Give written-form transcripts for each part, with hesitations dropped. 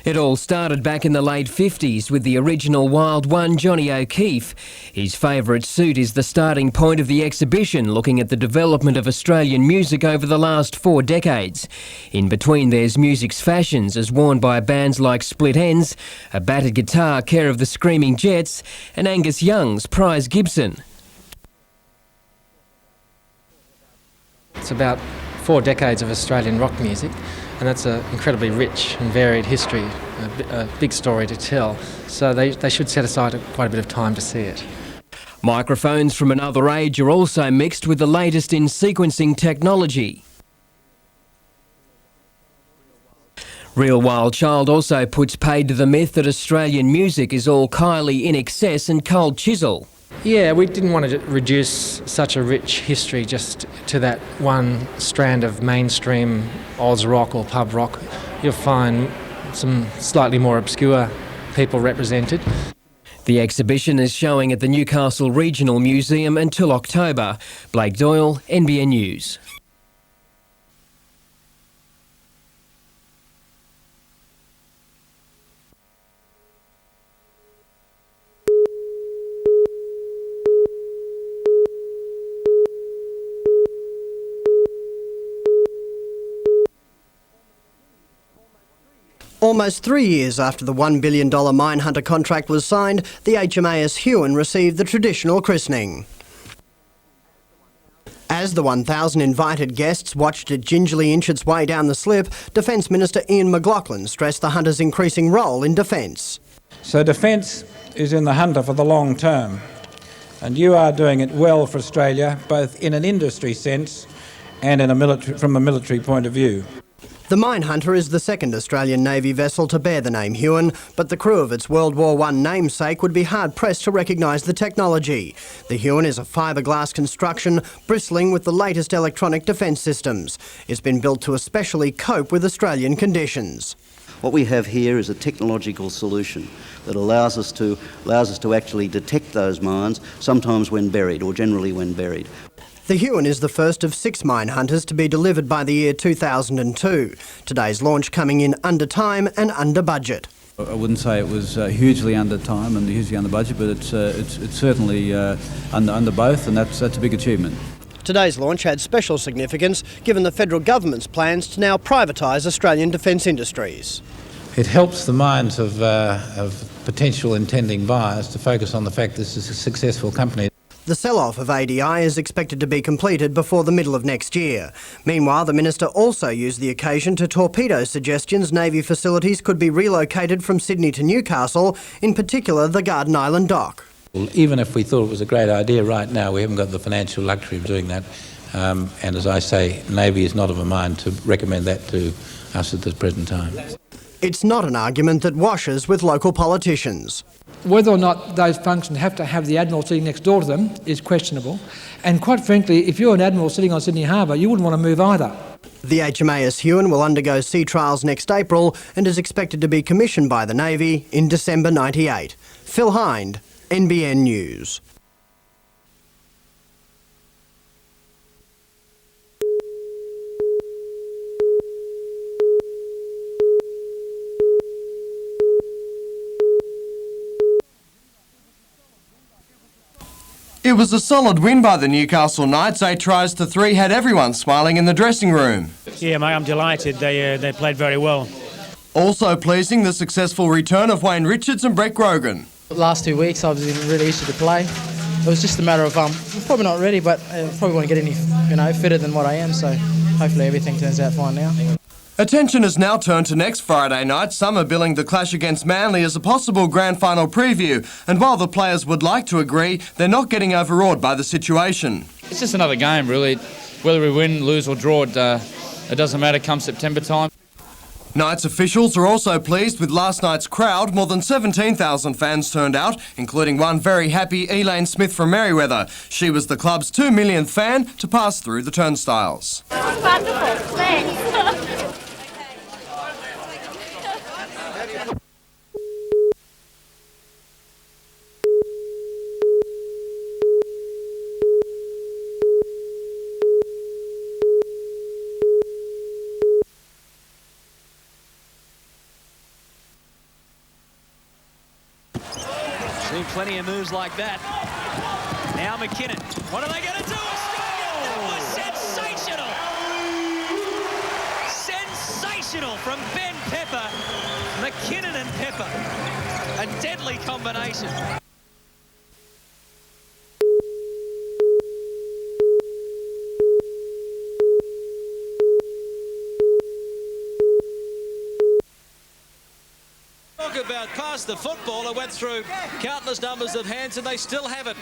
It all started back in the late 50s with the original Wild One, Johnny O'Keefe. His favourite suit is the starting point of the exhibition, looking at the development of Australian music over the last 4 decades. In between there's music's fashions as worn by bands like Split Enz, a battered guitar care of the Screaming Jets, and Angus Young's Prize Gibson. It's about 4 decades of Australian rock music, and that's an incredibly rich and varied history, a big story to tell. So they should set aside quite a bit of time to see it. Microphones from another age are also mixed with the latest in sequencing technology. Real Wild Child also puts paid to the myth that Australian music is all Kylie, In Excess and Cold Chisel. Yeah, we didn't want to reduce such a rich history just to that one strand of mainstream Oz rock or pub rock. You'll find some slightly more obscure people represented. The exhibition is showing at the Newcastle Regional Museum until October. Blake Doyle, NBN News. Almost 3 years after the $1 billion Minehunter contract was signed, the HMAS Huon received the traditional christening. As the 1,000 invited guests watched it gingerly inch its way down the slip, Defence Minister Ian McLaughlin stressed the Hunter's increasing role in defence. So Defence is in the Hunter for the long term, and you are doing it well for Australia, both in an industry sense and from a military point of view. The Minehunter is the second Australian Navy vessel to bear the name Huon, but the crew of its World War I namesake would be hard-pressed to recognise the technology. The Huon is a fiberglass construction bristling with the latest electronic defence systems. It's been built to especially cope with Australian conditions. What we have here is a technological solution that allows us to actually detect those mines, sometimes when buried, or generally when buried. The Huon is the first of 6 Minehunters to be delivered by the year 2002. Today's launch coming in under time and under budget. I wouldn't say it was hugely under time and hugely under budget, but it's certainly under both, and that's a big achievement. Today's launch had special significance given the federal government's plans to now privatise Australian defence industries. It helps the minds of potential intending buyers to focus on the fact this is a successful company. The sell-off of ADI is expected to be completed before the middle of next year. Meanwhile, the Minister also used the occasion to torpedo suggestions Navy facilities could be relocated from Sydney to Newcastle, in particular the Garden Island dock. Well, even if we thought it was a great idea right now, we haven't got the financial luxury of doing that. And as I say, Navy is not of a mind to recommend that to us at this present time. It's not an argument that washes with local politicians. Whether or not those functions have to have the Admiral sitting next door to them is questionable. And quite frankly, if you're an Admiral sitting on Sydney Harbour, you wouldn't want to move either. The HMAS Huon will undergo sea trials next April and is expected to be commissioned by the Navy in December '98. Phil Hind, NBN News. It was a solid win by the Newcastle Knights. 8 tries to 3 had everyone smiling in the dressing room. Yeah, mate, I'm delighted. They played very well. Also pleasing, the successful return of Wayne Richards and Brett Grogan. The last 2 weeks I was really easy to play. It was just a matter of probably not ready, but I probably won't get any fitter than what I am. So hopefully everything turns out fine now. Attention is now turned to next Friday night. Some are billing the clash against Manly as a possible grand final preview, and while the players would like to agree, they're not getting overawed by the situation. It's just another game, really. Whether we win, lose or draw, it doesn't matter come September time. Knights officials are also pleased with last night's crowd. More than 17,000 fans turned out, including one very happy Elaine Smith from Merriweather. She was the club's 2 millionth fan to pass through the turnstiles. Wonderful, thanks. Seen plenty of moves like that. Now McKinnon. What are they going to do? Australia! That was sensational! Sensational from Ben Pepper. McKinnon and Pepper. A deadly combination. Talk about past the football. It went through countless numbers of hands and they still have it.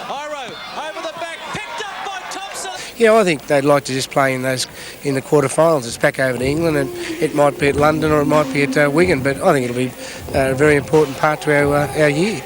Iro over the back, picked up by Thompson. Yeah, I think they'd like to just play in the quarterfinals. It's back over to England, and it might be at London or it might be at Wigan, but I think it'll be a very important part to our year.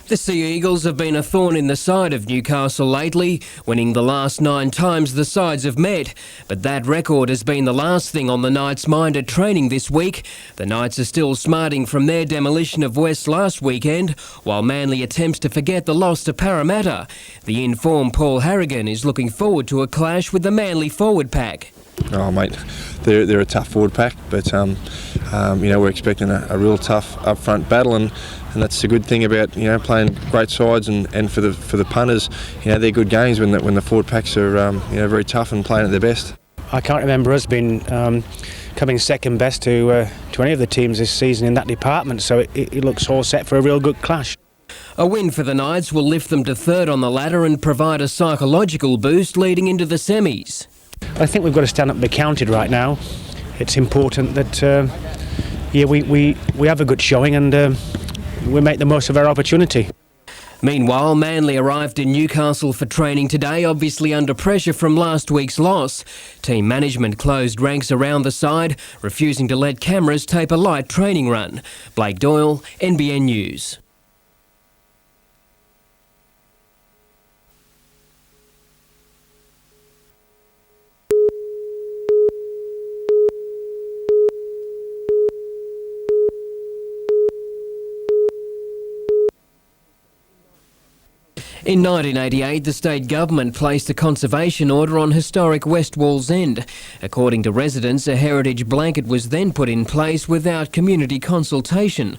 The Sea Eagles have been a thorn in the side of Newcastle lately, winning the last 9 times the sides have met. But that record has been the last thing on the Knights' mind at training this week. The Knights are still smarting from their demolition of West last weekend, while Manly attempts to forget the loss to Parramatta. The informed Paul Harrigan is looking forward to a clash with the Manly forward pack. Oh mate, they're a tough forward pack, but we're expecting a real tough up-front battle, and that's the good thing about playing great sides, and for the punters, they're good games when the forward packs are very tough and playing at their best. I can't remember us being coming second best to any of the teams this season in that department, so it looks all set for a real good clash. A win for the Knights will lift them to third on the ladder and provide a psychological boost leading into the semis. I think we've got to stand up and be counted right now. It's important that we have a good showing and we make the most of our opportunity. Meanwhile, Manly arrived in Newcastle for training today, obviously under pressure from last week's loss. Team management closed ranks around the side, refusing to let cameras tape a light training run. Blake Doyle, NBN News. In 1988, the state government placed a conservation order on historic West Wallsend. According to residents, a heritage blanket was then put in place without community consultation.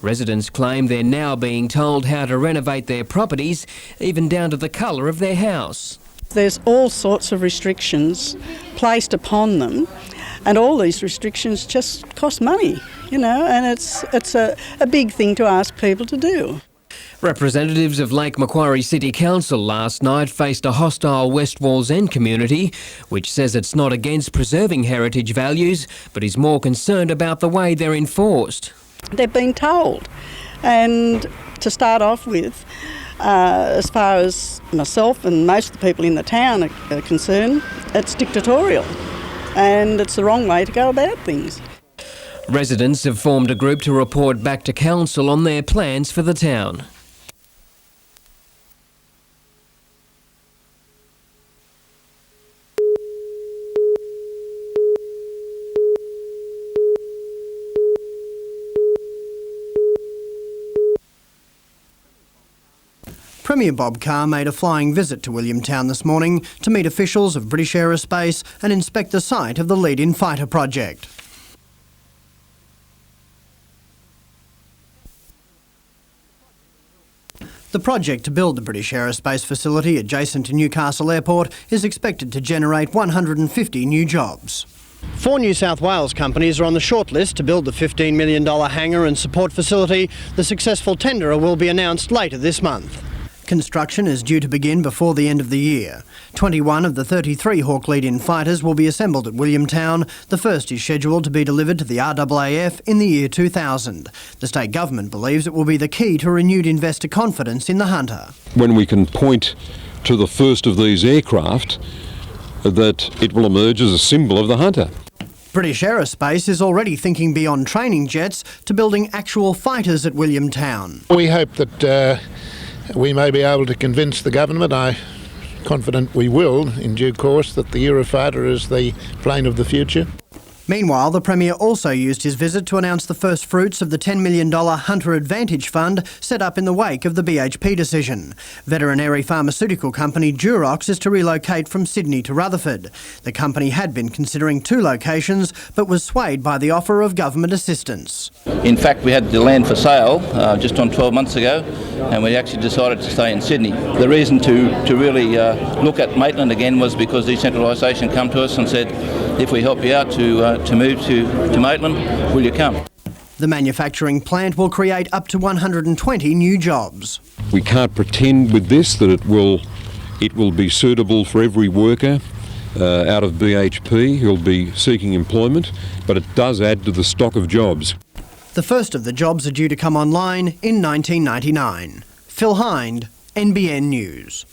Residents claim they're now being told how to renovate their properties, even down to the colour of their house. There's all sorts of restrictions placed upon them, and all these restrictions just cost money, and it's a big thing to ask people to do. Representatives of Lake Macquarie City Council last night faced a hostile West Wallsend community, which says it's not against preserving heritage values, but is more concerned about the way they're enforced. They've been told, and to start off with, as far as myself and most of the people in the town are concerned, it's dictatorial and it's the wrong way to go about things. Residents have formed a group to report back to council on their plans for the town. Premier Bob Carr made a flying visit to Williamtown this morning to meet officials of British Aerospace and inspect the site of the Lead-In Fighter project. The project to build the British Aerospace facility adjacent to Newcastle Airport is expected to generate 150 new jobs. 4 New South Wales companies are on the shortlist to build the $15 million hangar and support facility. The successful tenderer will be announced later this month. Construction is due to begin before the end of the year. 21 of the 33 Hawk Lead-In fighters will be assembled at Williamtown. The first is scheduled to be delivered to the RAAF in the year 2000. The state government believes it will be the key to renewed investor confidence in the Hunter. When we can point to the first of these aircraft, that it will emerge as a symbol of the Hunter. British Aerospace is already thinking beyond training jets to building actual fighters at Williamtown. We hope that we may be able to convince the government, I'm confident we will in due course, that the Eurofighter is the plane of the future. Meanwhile, the Premier also used his visit to announce the first fruits of the $10 million Hunter Advantage Fund set up in the wake of the BHP decision. Veterinary pharmaceutical company Durox is to relocate from Sydney to Rutherford. The company had been considering 2 locations but was swayed by the offer of government assistance. In fact, we had the land for sale just on 12 months ago, and we actually decided to stay in Sydney. The reason to really look at Maitland again was because decentralisation come to us and said, if we help you out to move to Maitland, will you come? The manufacturing plant will create up to 120 new jobs. We can't pretend with this that it will be suitable for every worker out of BHP who'll be seeking employment, but it does add to the stock of jobs. The first of the jobs are due to come online in 1999. Phil Hind, NBN News.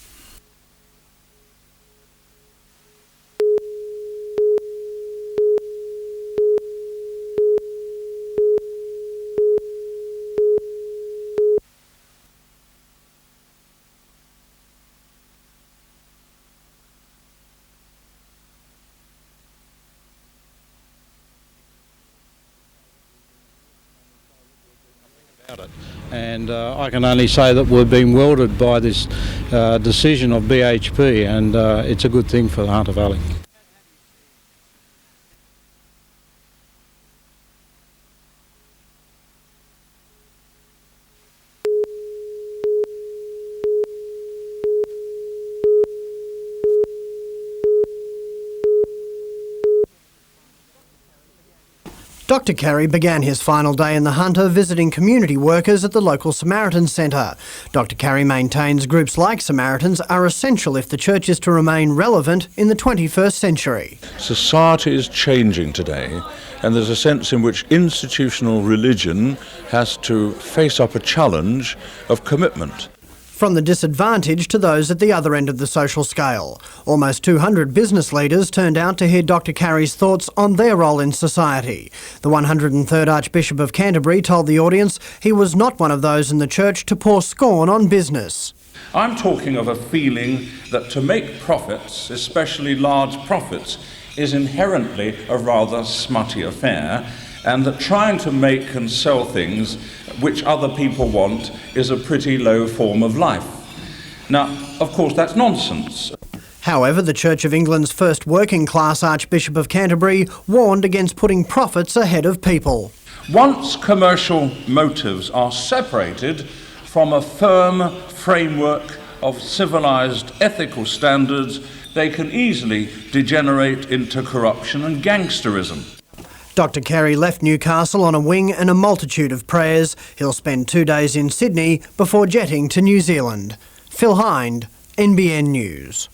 And I can only say that we've been welded by this decision of BHP, and it's a good thing for the Hunter Valley. Dr Carey began his final day in the Hunter visiting community workers at the local Samaritan Centre. Dr Carey maintains groups like Samaritans are essential if the church is to remain relevant in the 21st century. Society is changing today, and there's a sense in which institutional religion has to face up a challenge of commitment. From the disadvantaged to those at the other end of the social scale. Almost 200 business leaders turned out to hear Dr Carey's thoughts on their role in society. The 103rd Archbishop of Canterbury told the audience he was not one of those in the church to pour scorn on business. I'm talking of a feeling that to make profits, especially large profits, is inherently a rather smutty affair, and that trying to make and sell things which other people want is a pretty low form of life. Now, of course, that's nonsense. However, the Church of England's first working-class Archbishop of Canterbury warned against putting profits ahead of people. Once commercial motives are separated from a firm framework of civilised ethical standards, they can easily degenerate into corruption and gangsterism. Dr Carey left Newcastle on a wing and a multitude of prayers. He'll spend 2 days in Sydney before jetting to New Zealand. Phil Hind, NBN News.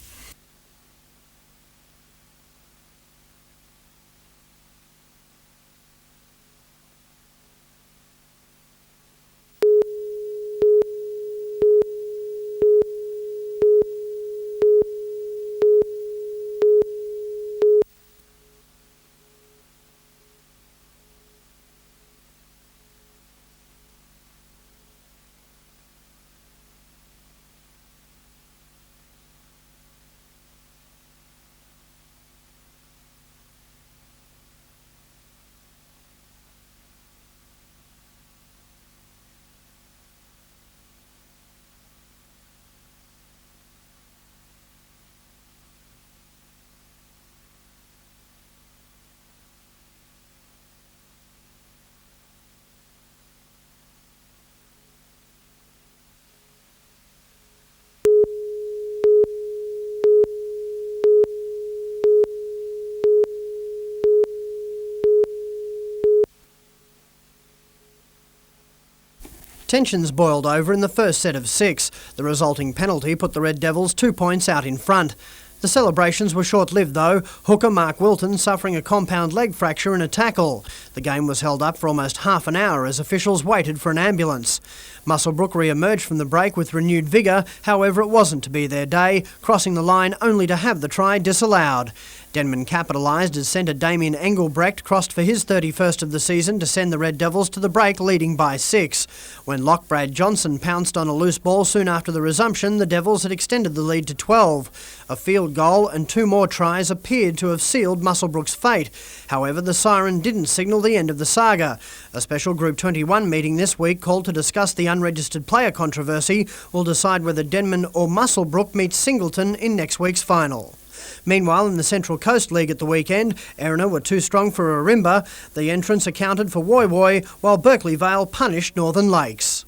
Tensions boiled over in the first set of 6. The resulting penalty put the Red Devils 2 points out in front. The celebrations were short-lived though, hooker Mark Wilton suffering a compound leg fracture in a tackle. The game was held up for almost half an hour as officials waited for an ambulance. Muswellbrook re-emerged from the break with renewed vigour, however it wasn't to be their day, crossing the line only to have the try disallowed. Denman capitalised as centre Damien Engelbrecht crossed for his 31st of the season to send the Red Devils to the break leading by 6. When Lockbrad Johnson pounced on a loose ball soon after the resumption, the Devils had extended the lead to 12. A field goal and 2 more tries appeared to have sealed Muswellbrook's fate. However, the siren didn't signal the end of the saga. A special Group 21 meeting this week called to discuss the unregistered player controversy will decide whether Denman or Muswellbrook meet Singleton in next week's final. Meanwhile, in the Central Coast League at the weekend, Erina were too strong for Arimba. The entrance accounted for Woy Woy, while Berkeley Vale punished Northern Lakes.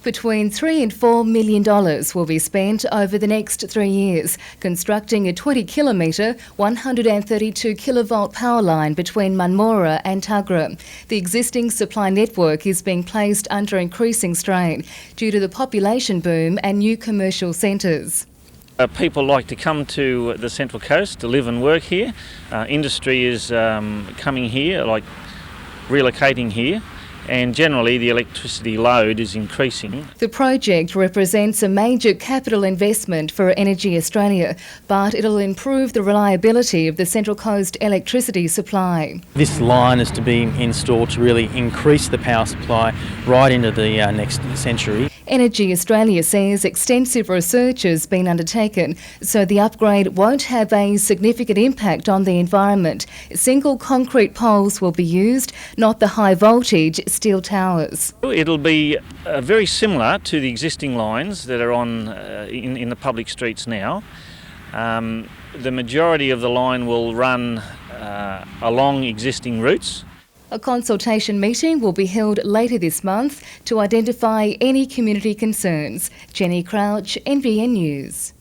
Between $3 and $4 million will be spent over the next 3 years constructing a 20-kilometre, 132-kilovolt power line between Munmora and Tuggerah. The existing supply network is being placed under increasing strain due to the population boom and new commercial centres. People like to come to the Central Coast to live and work here. Industry is coming here, like relocating here. And generally the electricity load is increasing. The project represents a major capital investment for Energy Australia, but it'll improve the reliability of the Central Coast electricity supply. This line is to be installed to really increase the power supply right into the next century. Energy Australia says extensive research has been undertaken, so the upgrade won't have a significant impact on the environment. Single concrete poles will be used, not the high voltage steel towers. It'll be very similar to the existing lines that are on in the public streets now. The majority of the line will run along existing routes. A consultation meeting will be held later this month to identify any community concerns. Jenny Crouch, NBN News.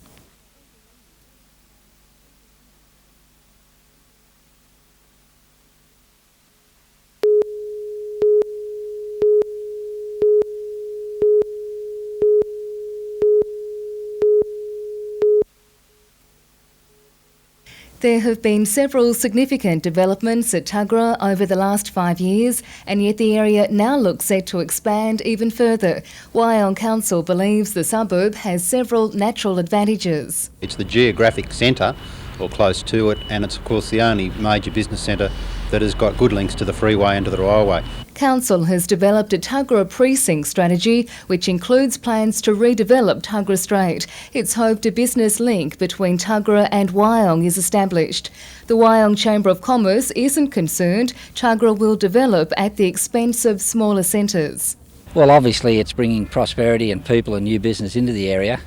There have been several significant developments at Tuggerah over the last 5 years, and yet the area now looks set to expand even further. Wyong Council believes the suburb has several natural advantages. It's the geographic centre, or close to it, and it's of course the only major business centre that has got good links to the freeway and to the railway. Council has developed a Tuggerah precinct strategy which includes plans to redevelop Tuggerah Strait. It's hoped a business link between Tuggerah and Wyong is established. The Wyong Chamber of Commerce isn't concerned Tuggerah will develop at the expense of smaller centres. Well, obviously it's bringing prosperity and people and new business into the area,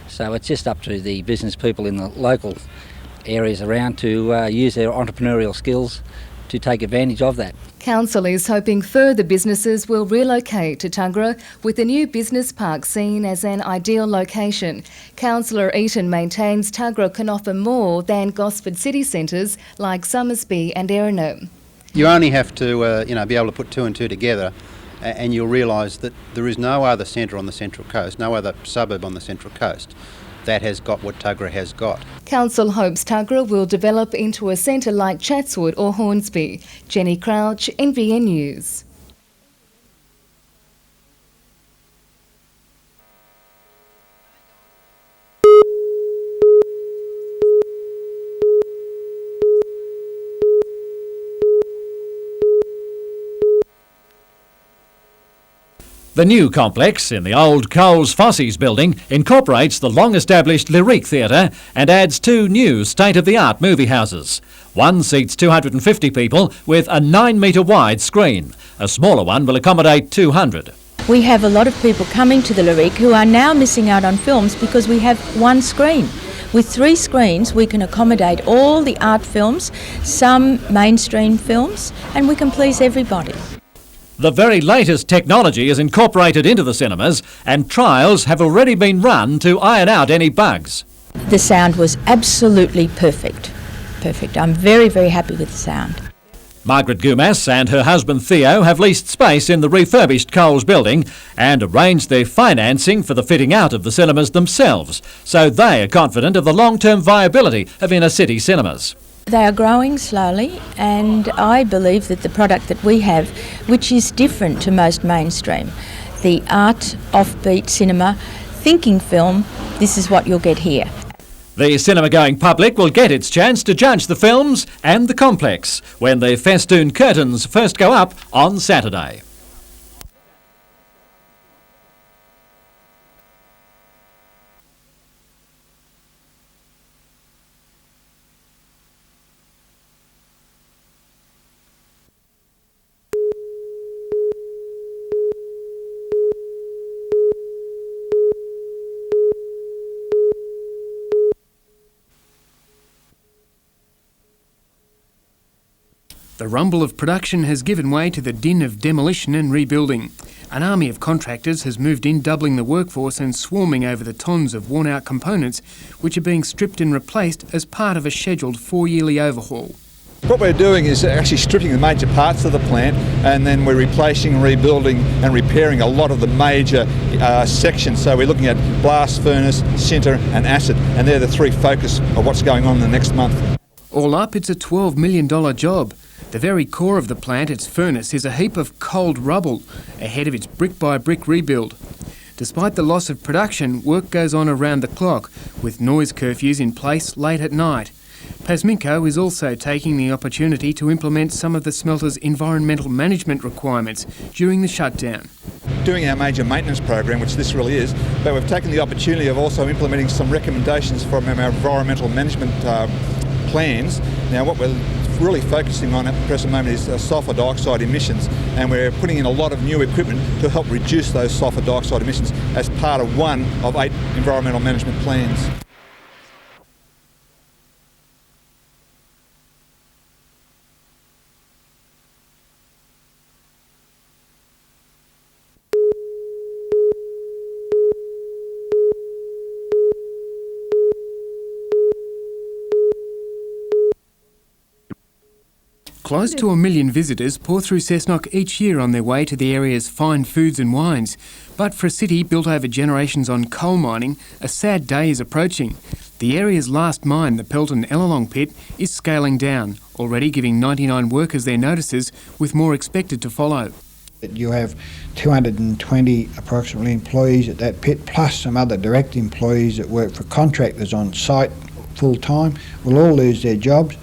so it's just up to the business people in the local areas around to use their entrepreneurial skills to take advantage of that. Council is hoping further businesses will relocate to Tuggerah, with the new business park seen as an ideal location. Councillor Eaton maintains Tuggerah can offer more than Gosford city centres like Summersby and Erina. You only have to be able to put 2 and 2 together, and you'll realise that there is no other centre on the Central Coast, no other suburb on the Central Coast that has got what Tuggerah has got. Council hopes Tuggerah will develop into a centre like Chatswood or Hornsby. Jenny Crouch, NBN News. The new complex in the old Coles Fossies building incorporates the long-established Lyrique Theatre and adds 2 new state-of-the-art movie houses. One seats 250 people with a 9-metre wide screen. A smaller one will accommodate 200. We have a lot of people coming to the Lyrique who are now missing out on films because we have 1 screen. With 3 screens we can accommodate all the art films, some mainstream films, and we can please everybody. The very latest technology is incorporated into the cinemas, and trials have already been run to iron out any bugs. The sound was absolutely perfect. Perfect. I'm very, very happy with the sound. Margaret Gumas and her husband Theo have leased space in the refurbished Coles building and arranged their financing for the fitting out of the cinemas themselves, so they are confident of the long-term viability of inner city cinemas. They are growing slowly, and I believe that the product that we have, which is different to most mainstream, the art, offbeat cinema, thinking film, this is what you'll get here. The cinema-going public will get its chance to judge the films and the complex when the festoon curtains first go up on Saturday. The rumble of production has given way to the din of demolition and rebuilding. An army of contractors has moved in, doubling the workforce and swarming over the tons of worn-out components which are being stripped and replaced as part of a scheduled 4-yearly overhaul. What we're doing is actually stripping the major parts of the plant, and then we're replacing, rebuilding and repairing a lot of the major sections. So we're looking at blast furnace, sinter and acid, and they're the three focus of what's going on in the next month. All up, it's a $12 million job. The very core of the plant, its furnace, is a heap of cold rubble ahead of its brick-by-brick rebuild. Despite the loss of production, work goes on around the clock, with noise curfews in place late at night. Pasminco is also taking the opportunity to implement some of the smelter's environmental management requirements during the shutdown. Doing our major maintenance program, which this really is, but we've taken the opportunity of also implementing some recommendations from our environmental management plans. Now, what we're really focusing on at the present moment is sulphur dioxide emissions, and we're putting in a lot of new equipment to help reduce those sulphur dioxide emissions as part of one of 8 environmental management plans. Close to 1 million visitors pour through Cessnock each year on their way to the area's fine foods and wines. But for a city built over generations on coal mining, a sad day is approaching. The area's last mine, the Pelton Ellalong pit, is scaling down, already giving 99 workers their notices, with more expected to follow. You have 220 approximately employees at that pit, plus some other direct employees that work for contractors on site full-time, will all lose their jobs.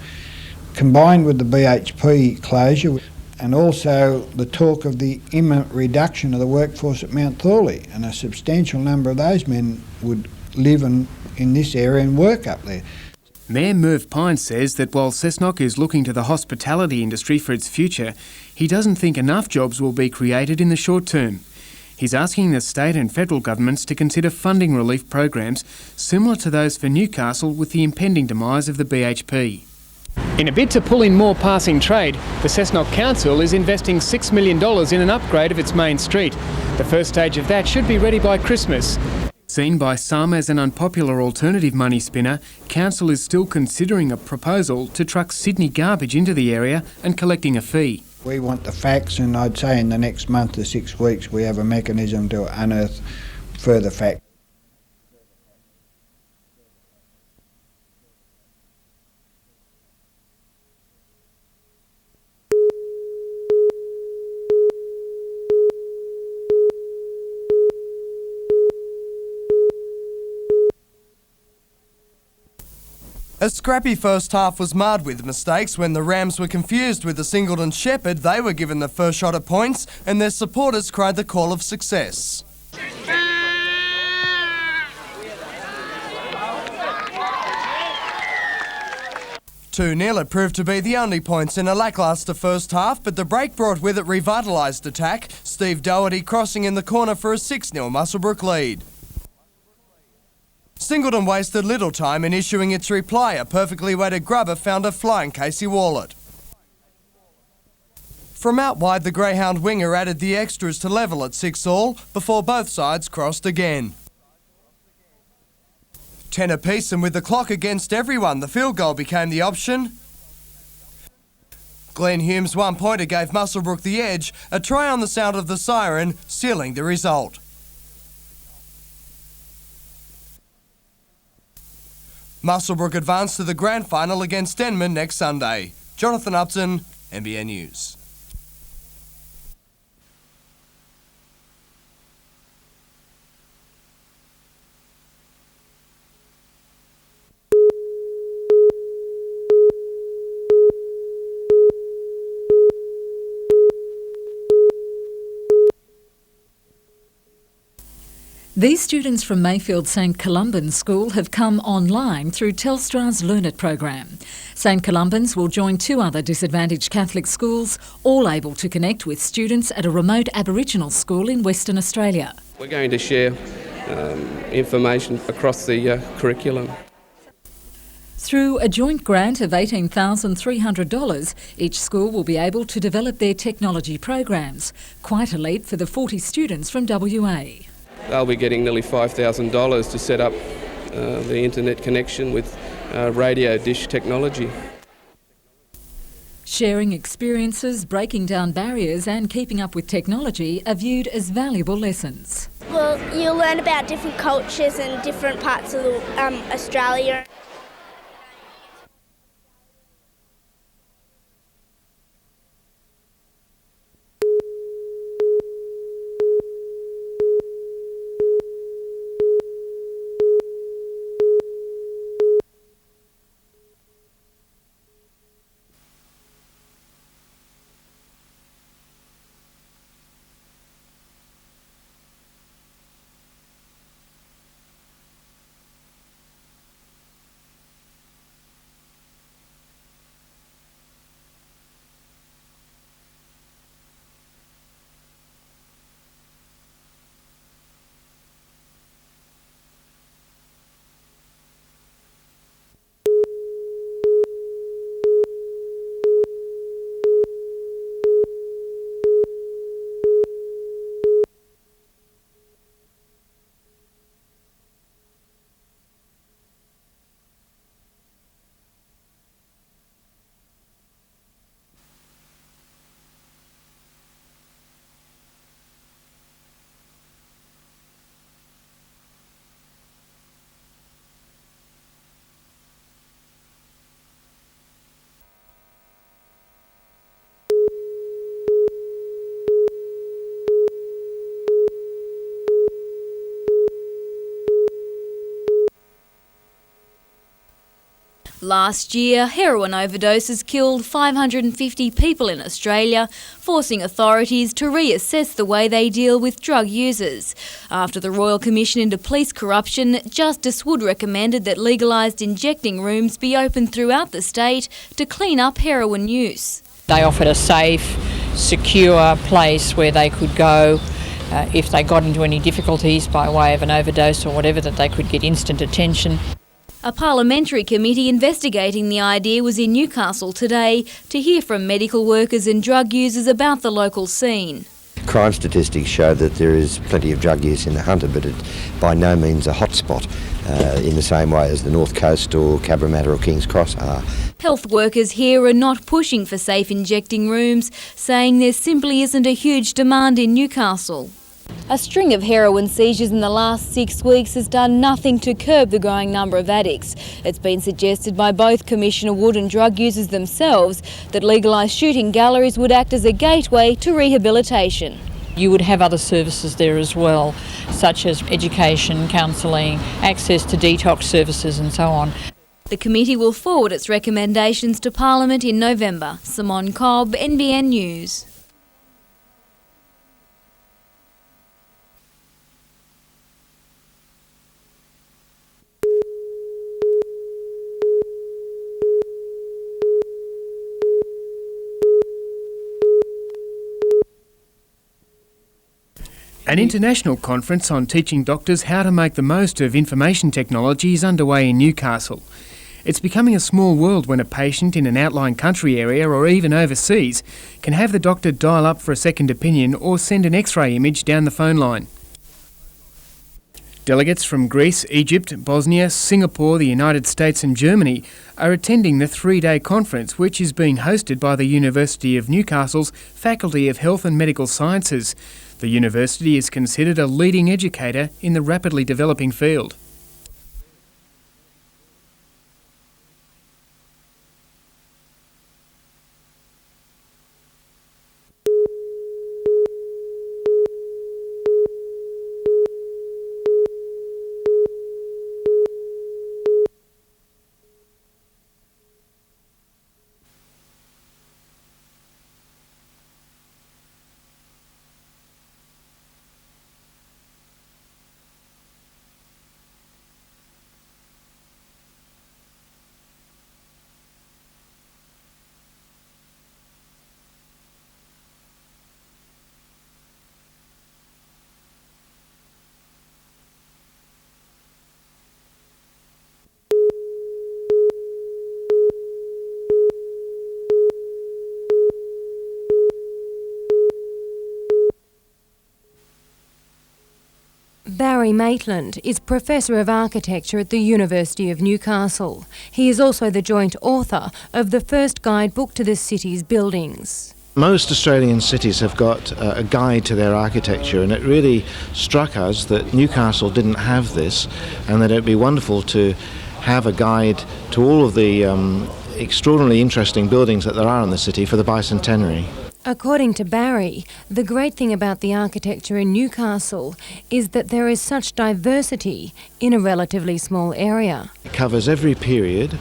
Combined with the BHP closure and also the talk of the imminent reduction of the workforce at Mount Thorley, and a substantial number of those men would live in this area and work up there. Mayor Merv Pine says that while Cessnock is looking to the hospitality industry for its future, he doesn't think enough jobs will be created in the short term. He's asking the state and federal governments to consider funding relief programs similar to those for Newcastle with the impending demise of the BHP. In a bid to pull in more passing trade, the Cessnock Council is investing $6 million in an upgrade of its main street. The first stage of that should be ready by Christmas. Seen by some as an unpopular alternative money spinner, Council is still considering a proposal to truck Sydney garbage into the area and collecting a fee. We want the facts, and I'd say in the next month to 6 weeks we have a mechanism to unearth further facts. A scrappy first half was marred with mistakes when the Rams were confused with the Singleton Shepherd. They were given the first shot at points and their supporters cried the call of success. 2-0 it proved to be the only points in a lacklustre first half, but the break brought with it revitalised attack. Steve Doherty crossing in the corner for a 6-0 Muswellbrook lead. Singleton wasted little time in issuing its reply. A perfectly weighted grubber found a flying Casey Wallet. From out wide, the Greyhound winger added the extras to level at 6-all before both sides crossed again. 10 apiece, and with the clock against everyone, the field goal became the option. Glenn Hume's one-pointer gave Muswellbrook the edge, a try on the sound of the siren, sealing the result. Muswellbrook advanced to the grand final against Denman next Sunday. Jonathan Upton, NBN News. These students from Mayfield St Columban's School have come online through Telstra's Learn It program. St Columban's will join 2 other disadvantaged Catholic schools, all able to connect with students at a remote Aboriginal school in Western Australia. We're going to share information across the curriculum. Through a joint grant of $18,300, each school will be able to develop their technology programs, quite a leap for the 40 students from WA. They'll be getting nearly $5,000 to set up the internet connection with radio dish technology. Sharing experiences, breaking down barriers and keeping up with technology are viewed as valuable lessons. Well, you'll learn about different cultures and different parts of Australia. Last year, heroin overdoses killed 550 people in Australia, forcing authorities to reassess the way they deal with drug users. After the Royal Commission into Police Corruption, Justice Wood recommended that legalised injecting rooms be opened throughout the state to clean up heroin use. They offered a safe, secure place where they could go if they got into any difficulties by way of an overdose or whatever, that they could get instant attention. A parliamentary committee investigating the idea was in Newcastle today to hear from medical workers and drug users about the local scene. Crime statistics show that there is plenty of drug use in the Hunter, but it's by no means a hotspot in the same way as the North Coast or Cabramatta or King's Cross are. Health workers here are not pushing for safe injecting rooms, saying there simply isn't a huge demand in Newcastle. A string of heroin seizures in the last 6 weeks has done nothing to curb the growing number of addicts. It's been suggested by both Commissioner Wood and drug users themselves that legalised shooting galleries would act as a gateway to rehabilitation. You would have other services there as well, such as education, counselling, access to detox services and so on. The committee will forward its recommendations to Parliament in November. Simone Cobb, NBN News. An international conference on teaching doctors how to make the most of information technology is underway in Newcastle. It's becoming a small world when a patient in an outlying country area or even overseas can have the doctor dial up for a second opinion or send an X-ray image down the phone line. Delegates from Greece, Egypt, Bosnia, Singapore, the United States and Germany are attending the 3-day conference, which is being hosted by the University of Newcastle's Faculty of Health and Medical Sciences. The university is considered a leading educator in the rapidly developing field. Barry Maitland is Professor of Architecture at the University of Newcastle. He is also the joint author of the first guidebook to the city's buildings. Most Australian cities have got a guide to their architecture, and it really struck us that Newcastle didn't have this, and that it'd be wonderful to have a guide to all of the extraordinarily interesting buildings that there are in the city for the bicentenary. According to Barry, the great thing about the architecture in Newcastle is that there is such diversity in a relatively small area. It covers every period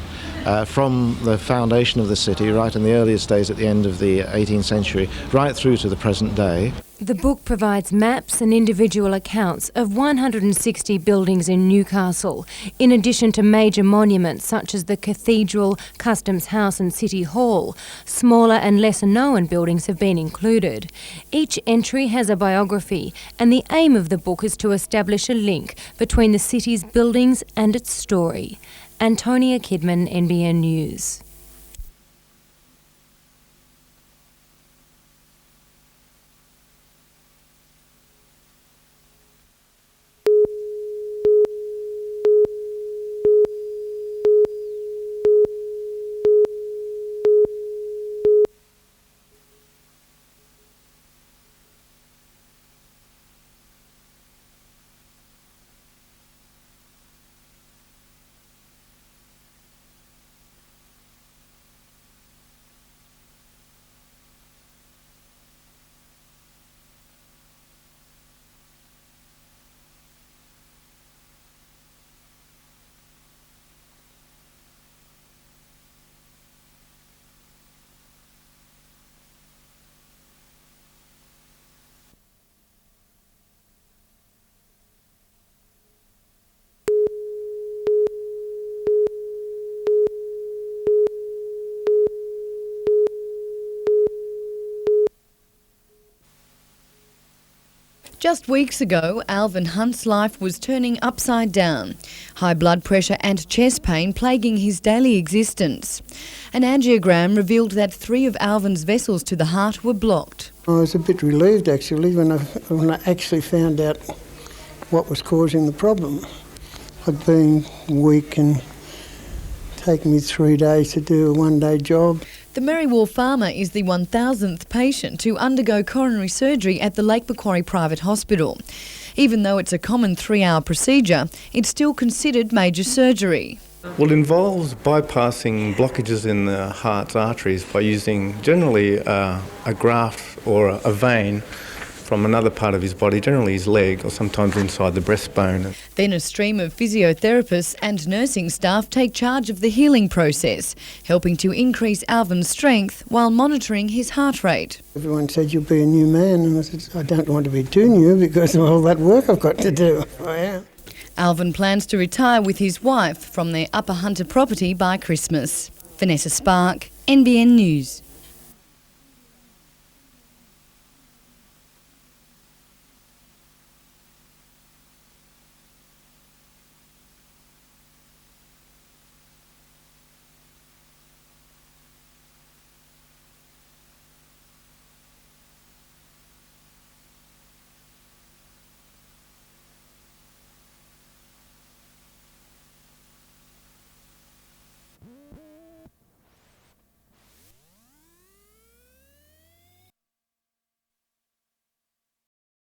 from the foundation of the city, right in the earliest days at the end of the 18th century, right through to the present day. The book provides maps and individual accounts of 160 buildings in Newcastle, in addition to major monuments such as the Cathedral, Customs House and City Hall. Smaller and lesser known buildings have been included. Each entry has a biography, and the aim of the book is to establish a link between the city's buildings and its story. Antonia Kidman, NBN News. Just weeks ago, Alvin Hunt's life was turning upside down. High blood pressure and chest pain plaguing his daily existence. An angiogram revealed that 3 of Alvin's vessels to the heart were blocked. I was a bit relieved actually when I actually found out what was causing the problem. I'd been weak and taken me 3 days to do a one-day job. The Merriwall farmer is the 1,000th patient to undergo coronary surgery at the Lake Macquarie Private Hospital. Even though it's a common 3-hour procedure, it's still considered major surgery. Well, it involves bypassing blockages in the heart's arteries by using generally a graft or a vein from another part of his body, generally his leg or sometimes inside the breastbone. Then a stream of physiotherapists and nursing staff take charge of the healing process, helping to increase Alvin's strength while monitoring his heart rate. Everyone said, "You'll be a new man," and I said, "I don't want to be too new because of all that work I've got to do." I am. Alvin plans to retire with his wife from their Upper Hunter property by Christmas. Vanessa Spark, NBN News.